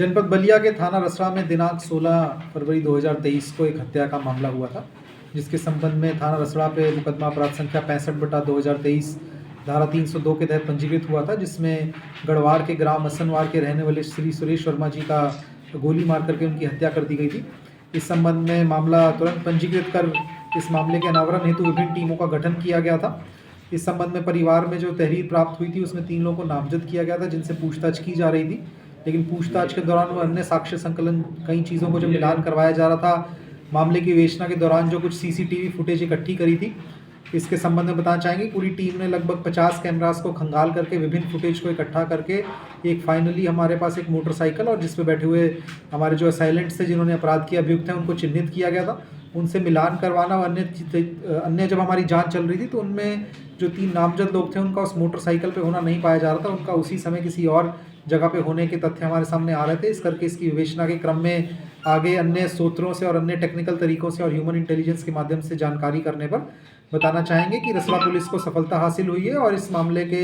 जनपद बलिया के थाना रसड़ा में दिनांक 16 फरवरी 2023 को एक हत्या का मामला हुआ था, जिसके संबंध में थाना रसड़ा पे मुकदमा अपराध संख्या 65/2023 धारा 302 के तहत पंजीकृत हुआ था, जिसमें गढ़वार के ग्राम असनवार के रहने वाले श्री सुरेश वर्मा जी का गोली मार करके उनकी हत्या कर दी गई थी। इस संबंध में मामला तुरंत पंजीकृत कर इस मामले के अनावरण हेतु विभिन्न टीमों का गठन किया गया था। इस संबंध में परिवार में जो तहरीर प्राप्त हुई थी उसमें 3 लोगों को नामजद किया गया था, जिनसे पूछताछ की जा रही थी। लेकिन पूछताछ के दौरान वो अन्य साक्ष्य संकलन कई चीज़ों को जब मिलान करवाया जा रहा था, मामले की विवेचना के दौरान जो कुछ सीसीटीवी फुटेज इकट्ठी करी थी, इसके संबंध में बताना चाहेंगे पूरी टीम ने लगभग 50 कैमरास को खंगाल करके विभिन्न फुटेज को इकट्ठा करके एक फाइनली हमारे पास एक मोटरसाइकिल और जिस पे बैठे हुए हमारे जो असाइलेंट्स थे जिन्होंने अपराध किया अभियुक्त हैं उनको चिन्हित किया गया था। उनसे मिलान करवाना और अन्य जब हमारी जांच चल रही थी तो उनमें जो 3 नामजद लोग थे उनका उस मोटरसाइकिल पे होना नहीं पाया जा रहा था, उनका उसी समय किसी और जगह पे होने के तथ्य हमारे सामने आ रहे थे। इस करके इसकी विवेचना के क्रम में आगे अन्य सूत्रों से और अन्य टेक्निकल तरीकों से और ह्यूमन इंटेलिजेंस के माध्यम से जानकारी करने पर बताना चाहेंगे कि रसड़ा पुलिस को सफलता हासिल हुई है और इस मामले के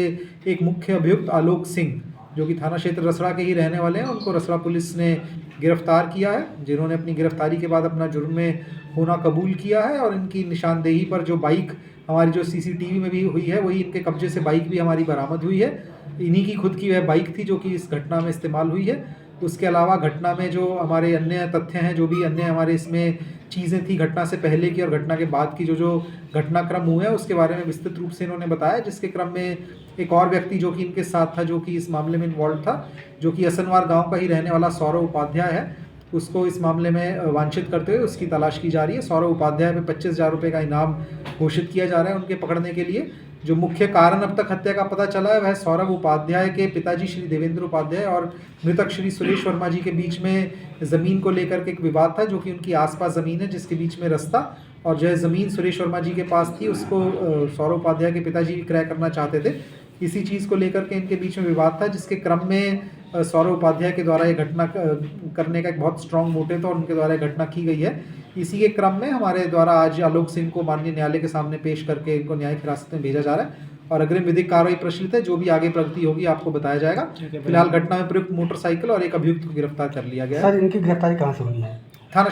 एक मुख्य अभियुक्त आलोक सिंह जो कि थाना क्षेत्र रसड़ा के ही रहने वाले हैं, उनको रसड़ा पुलिस ने गिरफ्तार किया है, जिन्होंने अपनी गिरफ्तारी के बाद अपना जुर्म में होना कबूल किया है। और इनकी निशानदेही पर जो बाइक हमारी जो सीसीटीवी में भी हुई है वही इनके कब्जे से बाइक भी हमारी बरामद हुई है। इन्हीं की खुद की वह बाइक थी जो कि इस घटना में इस्तेमाल हुई है। उसके अलावा घटना में जो हमारे अन्य तथ्य हैं, जो भी अन्य हमारे इसमें चीज़ें थी घटना से पहले की और घटना के बाद की जो घटनाक्रम हुए हैं उसके बारे में विस्तृत रूप से इन्होंने बताया, जिसके क्रम में एक और व्यक्ति जो कि इनके साथ था जो कि इस मामले में इन्वॉल्व था, जो कि असनवार गांव का ही रहने वाला सौरव उपाध्याय है, उसको इस मामले में वांछित करते हुए उसकी तलाश की जा रही है। सौरव उपाध्याय पे 25,000 रुपये का इनाम घोषित किया जा रहा है उनके पकड़ने के लिए। जो मुख्य कारण अब तक हत्या का पता चला है वह सौरभ उपाध्याय के पिताजी श्री देवेंद्र उपाध्याय और मृतक श्री सुरेश वर्मा जी के बीच में ज़मीन को लेकर के एक विवाद था, जो कि उनकी आसपास ज़मीन है जिसके बीच में रास्ता और जो ज़मीन सुरेश वर्मा जी के पास थी उसको सौरभ उपाध्याय के पिताजी क्रय करना चाहते थे। इसी चीज़ को लेकर के इनके बीच में विवाद था, जिसके क्रम में सौरभ उपाध्याय के द्वारा ये घटना करने का एक बहुत स्ट्रॉन्ग मोटिव था और उनके द्वारा घटना की गई है। इसी के क्रम में हमारे द्वारा आज आलोक सिंह को माननीय न्यायालय के सामने पेश करके इनको न्यायिक हिरासत में भेजा जा रहा है और अग्रिम विधिक कार्रवाई प्रचलित है। जो भी आगे प्रगति होगी आपको बताया जाएगा। फिलहाल घटना में प्रयुक्त मोटरसाइकिल और एक अभियुक्त को गिरफ्तार कर लिया गया है। सर, इनकी गिरफ्तारी कहाँ से हुई है? थाना